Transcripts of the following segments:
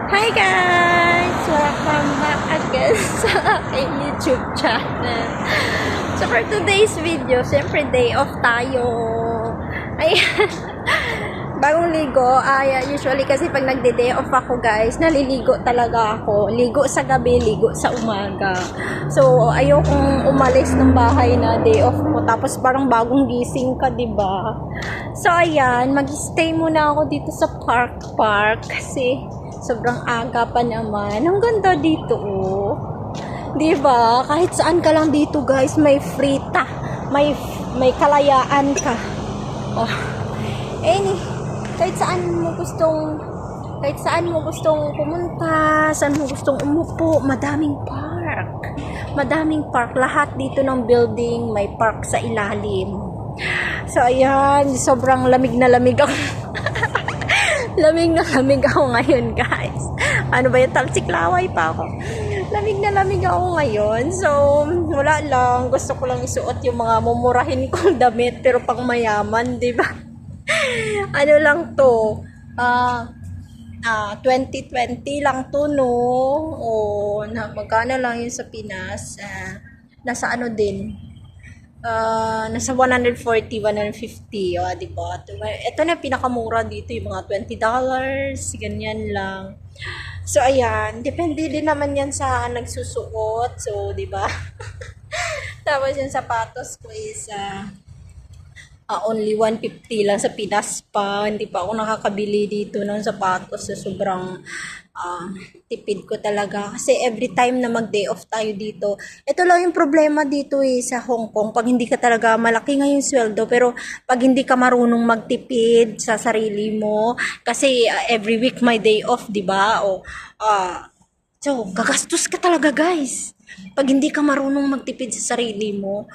Hi guys! Welcome back again sa aking YouTube channel. So for today's video, syempre day off tayo. Ayan. Bagong ligo. Usually kasi pag nagde-day off ako guys, naliligo talaga ako. Ligo sa gabi, ligo sa umaga. So ayokong umalis ng bahay na day off ko. Tapos parang bagong gising ka, diba? So ayan, mag-stay muna ako dito sa park kasi sobrang aga pa naman. Ang ganda dito, oh. 'Di ba? Kahit saan ka lang dito, guys, may may kalayaan ka. Oh. Kahit saan mo gustong pumunta, saan mo gustong umupo, madaming park. Madaming park. Lahat dito ng building may park sa ilalim. So ayan, sobrang lamig na lamig ako. Lamig na lamig ako ngayon, guys. Ano ba yung talsiklaway pa ako? Lamig na lamig ako ngayon. So, wala lang. Gusto ko lang isuot yung mga mumurahin kong damit pero pang mayaman, di ba? Ano lang to? 2020 lang to, no? O, magkano lang yun sa Pinas? Nasa ano din? Nasa 140, 150, di ba? Ito na pinakamura dito, yung mga $20, ganyan lang. So ayan, depende din naman yan sa nagsusuot. So, di ba? Tapos yung sapatos ko is only 150 lang sa Pinas pa. Hindi pa ako nakakabili dito ng sapatos. So, sobrang tipid ko talaga. Kasi every time na mag-day off tayo dito, ito lang yung problema dito sa Hong Kong. Pag hindi ka talaga, malaki nga yung sweldo, pero pag hindi ka marunong magtipid sa sarili mo, kasi every week may day off, di ba? So, gagastos ka talaga, guys. Pag hindi ka marunong magtipid sa sarili mo,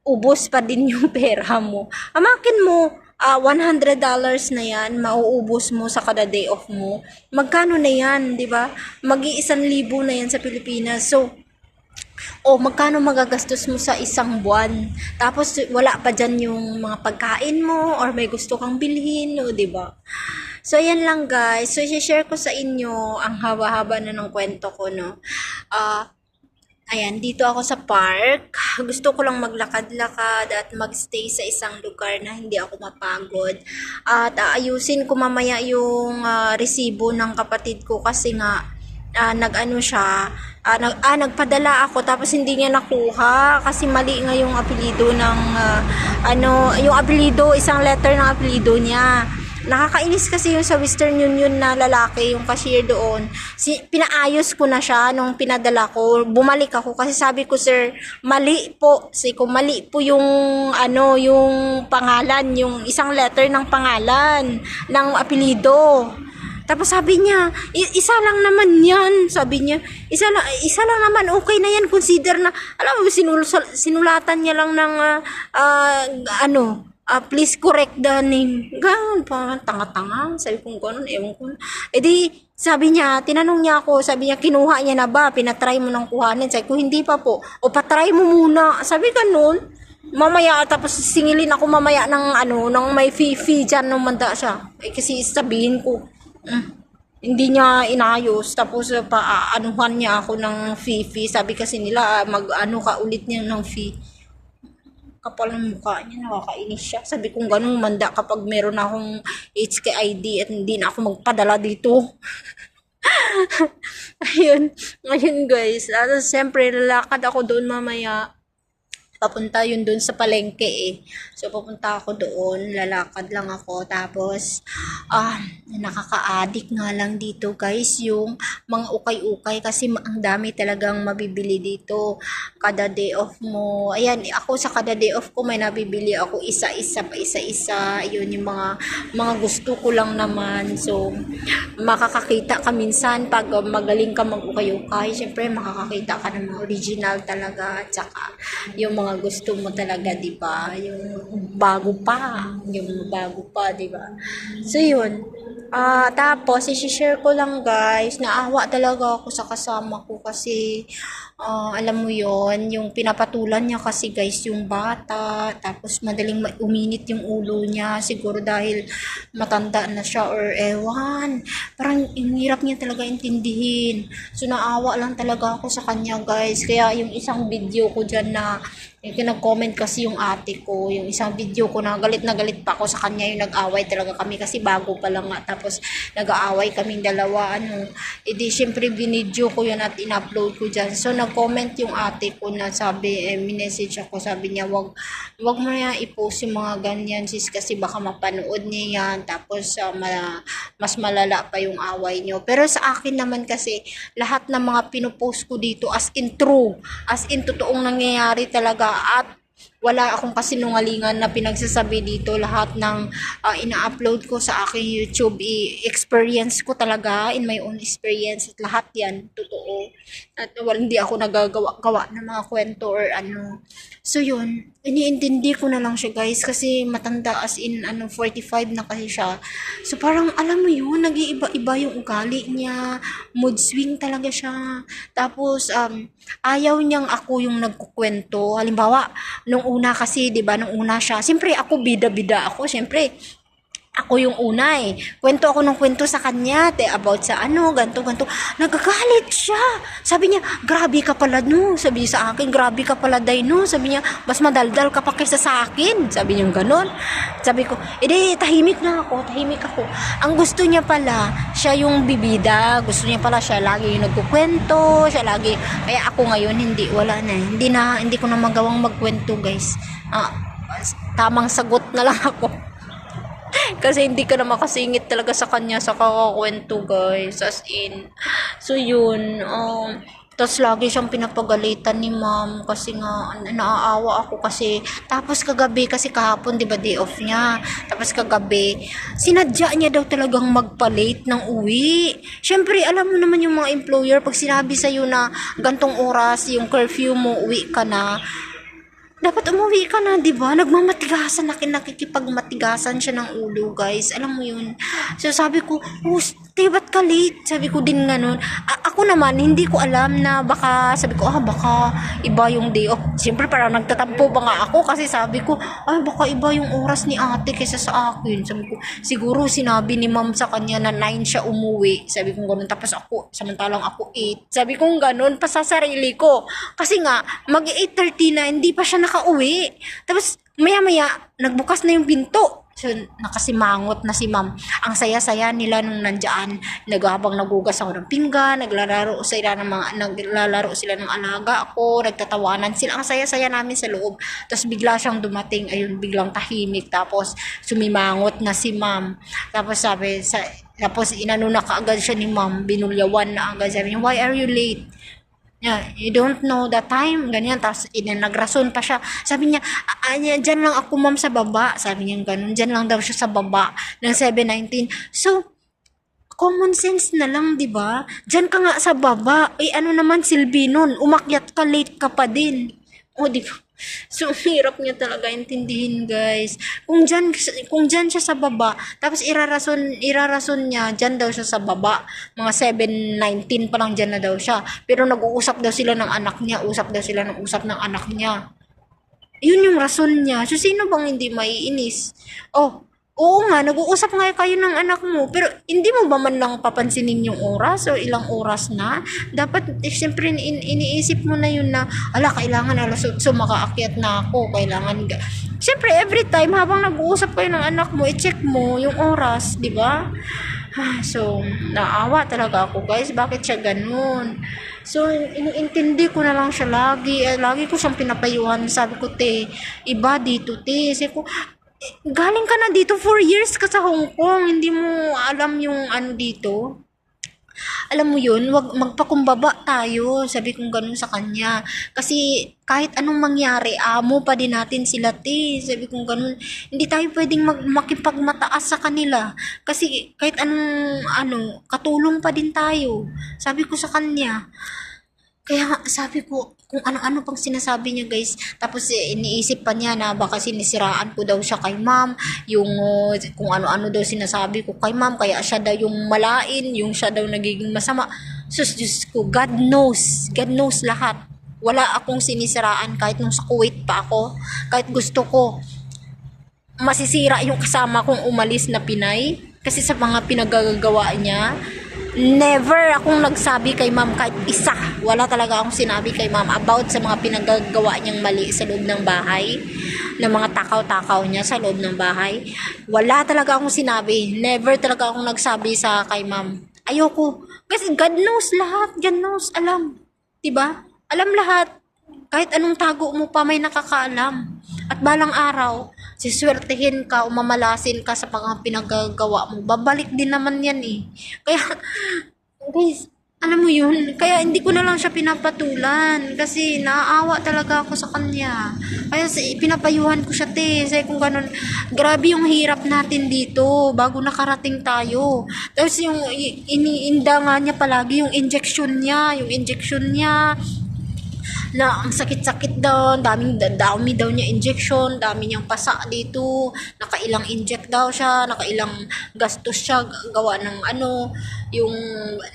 ubos pa din yung pera mo. Amakin mo, $100 na yan, mauubos mo sa kada day off mo. Magkano na yan, di ba? Mag-1,000 na yan sa Pilipinas. So, magkano magagastos mo sa isang buwan? Tapos, wala pa dyan yung mga pagkain mo or may gusto kang bilhin, di ba? So, yan lang guys. So, i-share ko sa inyo ang haba-haba na ng kwento ko, no? Ayan, dito ako sa park. Gusto ko lang maglakad-lakad at magstay sa isang lugar na hindi ako mapagod. At ayusin ko mamaya yung resibo ng kapatid ko kasi nga nag-ano siya, nagpadala ako tapos hindi niya nakuha kasi mali nga yung apelyido ng yung apelyido, isang letter ng apelyido niya. Nakakainis kasi yung sa Western Union na lalaki, yung cashier doon. Pinaayos ko na siya nung pinadala ko. Bumalik ako kasi sabi ko, sir, mali po. Mali po yung yung pangalan, yung isang letter ng pangalan ng apelyido. Tapos sabi niya, isa lang naman yan. Sabi niya, isa lang naman, okay na yan. Consider na, alam mo, sinulatan niya lang ng please correct the name. Ganun pa, tanga-tanga. Sabi ko ganun, ewan ko. Sabi niya, tinanong niya ako, sabi niya, kinuha niya na ba? Pinatry mo ng kuhanin. Sabi ko, hindi pa po. O, patry mo muna. Sabi ganun. Mamaya, tapos singilin ako mamaya ng may fee dyan nung manda siya. Kasi sabihin ko, hindi niya inayos. Tapos, paanuhan niya ako ng fee. Sabi kasi nila, mag-ano ka ulit niya ng fee. Kapal ng mukha niya, nakakainis siya. Sabi kong ganun manda kapag meron akong HKID at hindi na ako magpadala dito. Ayun guys. Siyempre, lalakad ako doon mamaya. Papunta yun doon sa palengke So, pupunta ako doon, lalakad lang ako. Tapos, nakaka-addict nga lang dito guys, yung mga ukay-ukay kasi ang dami talagang mabibili dito. Kada day off mo. Ayan, ako sa kada day off ko may nabibili ako isa-isa. Yun yung mga gusto ko lang naman. So, makakakita ka minsan pag magaling ka mag-ukay-ukay. Siyempre, makakakita ka ng mga original talaga. At saka, yung mga gusto mo talaga, di ba? Yung bago pa, di ba? So, yun. Tapos, isi-share ko lang guys, naawa talaga ako sa kasama ko kasi, alam mo yon yung pinapatulan niya kasi guys yung bata, tapos madaling uminit yung ulo niya, siguro dahil matanda na siya or ewan, parang ang hirap niya talaga intindihin. So, naawa lang talaga ako sa kanya guys, kaya yung isang video ko dyan na yung nag-comment kasi yung ate ko, yung isang video ko na galit pa ako sa kanya, yung nag-away talaga kami kasi bago pa lang nga, tapos nag-aaway kaming dalawa, edi syempre binidyo ko yun at in-upload ko dyan. So nag-comment yung ate ko na sabi, minessage ako, sabi niya, wag mo na i-post yung mga ganyan sis kasi baka mapanood niya yan, tapos mas malala pa yung away niyo. Pero sa akin naman kasi, lahat ng mga pinupost ko dito as in true, as in totoong nangyayari talaga, at wala akong kasinungalingan na pinagsasabi dito. Lahat ng ina-upload ko sa aking YouTube, experience ko talaga, in my own experience, at lahat yan totoo, at hindi ako nagagawa ng mga kwento or ano. So yun, iniintindi ko na lang siya guys kasi matanda, as in 45 na kasi siya. So parang alam mo yun, nag-iiba-iba yung ugali niya, mood swing talaga siya. Tapos ayaw niyang ako yung nagkukwento. Halimbawa, nung una kasi, 'di ba, nung una siya, siyempre ako bida-bida ako, siyempre ako yung una eh. Kwento ako ng kwento sa kanya, about sa ganto, ganto. Nagagalit siya. Sabi niya, grabe ka pala no. Sabi niya sa akin, grabe ka pala day no. Sabi niya, mas madaldal ka pa kaysa sa akin. Sabi niya ganon. Sabi ko, tahimik na ako, tahimik ako. Ang gusto niya pala, siya yung bibida. Gusto niya pala siya lagi yung nagkukwento, siya lagi. Kaya ako ngayon, wala na. Hindi ko na magawang magkwento guys. Tamang sagot na lang ako. Kasi hindi ka na makasingit talaga sa kanya sa kakakwento guys, as in. So yun, tapos lagi siyang pinapagalitan ni ma'am kasi nga naaawa ako kasi, tapos kagabi kasi kahapon 'di ba day off niya, tapos kagabi sinadya niya daw talagang magpa-late ng uwi. Syempre alam mo naman yung mga employer, pag sinabi sa iyo na gantong oras yung curfew mo, uwi ka na, dapat umuwi ka na, di ba? Nagmamatigasan, nakikipagmatigasan siya ng ulo, guys. Alam mo yun. So, sabi ko, ba't ka late? Sabi ko din ganun. Ako naman, hindi ko alam na baka, sabi ko, baka iba yung day off. Siyempre, parang nagtatampo pa nga ako kasi sabi ko, baka iba yung oras ni ate kaysa sa akin. Sabi ko, siguro sinabi ni ma'am sa kanya na 9 siya umuwi. Sabi ko ganun. Tapos ako, samantalang ako 8. Sabi ko ganun, pa sa sarili ko. Kasi nga, mag 8:30 na, hindi pa siya nakauwi. Tapos, maya-maya, nagbukas na yung pinto. So, nakasimangot na si ma'am. Ang saya-saya nila nung nandiyan. Habang nagugas ako ng pinggan, naglalaro sila ng alaga ako, nagtatawanan sila. Ang saya-saya namin sa loob. Tapos bigla siyang dumating, ayun, biglang tahimik. Tapos sumimangot na si ma'am. Tapos inano na kaagad siya ni ma'am, binulyawan na agad. Sabi niya, why are you late? Yeah, you don't know the time, ganyan. Tapos nagrason pa siya. Sabi niya, dyan lang ako ma'am sa baba. Sabi niya ganun, dyan lang daw siya sa baba ng 719. So, common sense na lang, di ba? Dyan ka nga sa baba. Ano naman silbi nun? Umakyat ka, late ka pa din. Di ba? So, hirap niya talaga intindihin, guys. Kung dyan siya sa baba, tapos irarason niya, dyan daw siya sa baba. Mga 7:19 pa lang dyan na daw siya. Pero nag-uusap daw sila ng anak niya, usap ng anak niya. Yun yung rason niya. So, sino bang hindi maiinis? Oo nga, nag-uusap nga kayo ng anak mo, pero hindi mo ba man lang papansinin yung oras o ilang oras na? Dapat, siyempre, iniisip mo na yun na, kailangan alas 8 makaakyat na ako, Siyempre, every time, habang nag-uusap kayo ng anak mo, i-check mo yung oras, di ba? So, naawa talaga ako, guys. Bakit siya ganun? So, iniintindi ko na lang siya lagi. Lagi ko siyang pinapayuhan. Sabi ko, iba dito, Sabi ko, galing ka na dito, 4 years ka sa Hong Kong, hindi mo alam yung dito. Alam mo yun, wag magpakumbaba tayo, sabi kong ganun sa kanya. Kasi kahit anong mangyari, amo pa din natin sila, sabi kong ganun. Hindi tayo pwedeng makipagmataas sa kanila. Kasi kahit anong katulong pa din tayo. Sabi ko sa kanya. Kaya nga, sabi ko, kung ano-ano pang sinasabi niya guys. Tapos iniisip pa niya na baka sinisiraan ko daw siya kay ma'am. Yung kung ano-ano daw sinasabi ko kay ma'am. Kaya siya daw yung malain, yung siya daw nagiging masama. Sus, Diyos ko, God knows. God knows lahat. Wala akong sinisiraan kahit nung sa Kuwait pa ako. Kahit gusto ko masisira yung kasama kong umalis na Pinay. Kasi sa mga pinagagawa niya, never akong nagsabi kay ma'am kahit isa. Wala talaga akong sinabi kay ma'am about sa mga pinagagawa niyang mali sa loob ng bahay. Ng mga takaw-takaw niya sa loob ng bahay. Wala talaga akong sinabi. Never talaga akong nagsabi sa kay ma'am. Ayoko. Kasi God knows lahat. God knows. Alam. Diba? Alam lahat. Kahit anong tago mo pa may nakakaalam. At balang araw, siswertehin ka o mamalasin ka sa mga pinagagawa mo. Babalik din naman yan eh. Kaya, guys, alam mo yun, kaya hindi ko na lang siya pinapatulan. Kasi naaawa talaga ako sa kanya. Kaya pinapayuhan ko siya, te. Sabi kung ganun, grabe yung hirap natin dito bago nakarating tayo. Tapos yung iniinda nga niya palagi yung injection niya. Na ang sakit-sakit daw, dami daw niya injection, dami niyang pasa dito, nakailang inject daw siya, nakailang gastos siya gawa ng yung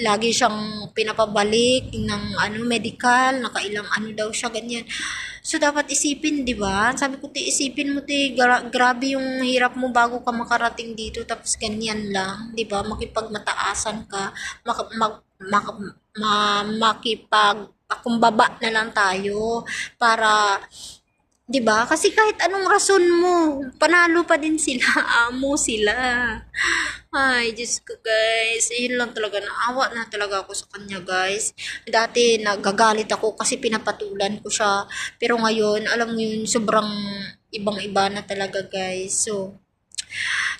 lagi siyang pinapabalik ng medical, nakailang daw siya ganyan. So dapat isipin, 'di ba? Sabi ko, isipin mo, grabe yung hirap mo bago ka makarating dito tapos ganyan lang, 'di ba? Makipagmataasan ka, makipag pakumbaba na lang tayo para 'di ba? Kasi kahit anong rason mo, panalo pa din sila, amo sila. Ay, Diyos ko guys, yun lang talaga, naawa na talaga ako sa kanya guys. Dati nagagalit ako kasi pinapatulan ko siya, pero ngayon, alam mo yun, sobrang ibang-iba na talaga guys. So,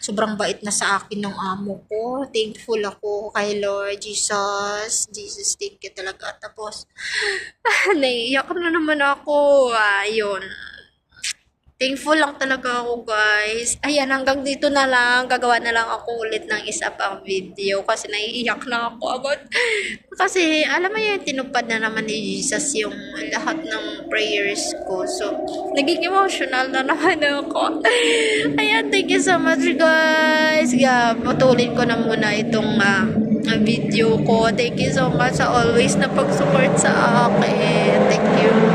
sobrang bait na sa akin ng amo ko. Thankful ako kay Lord Jesus. Jesus, thank you talaga. Tapos, naiiyak na naman ako. Ayun. Thankful lang talaga ako guys. Ayan, hanggang dito na lang. Gagawa na lang ako ulit ng isa pang video. Kasi naiiyak na ako about. Kasi alam mo yun, tinupad na naman ni Jesus yung lahat ng prayers ko. So, naging emotional na naman ako. Ayan, thank you so much guys. Yeah, putulin ko na muna itong video ko. Thank you so much sa always na pag-support sa akin. Thank you.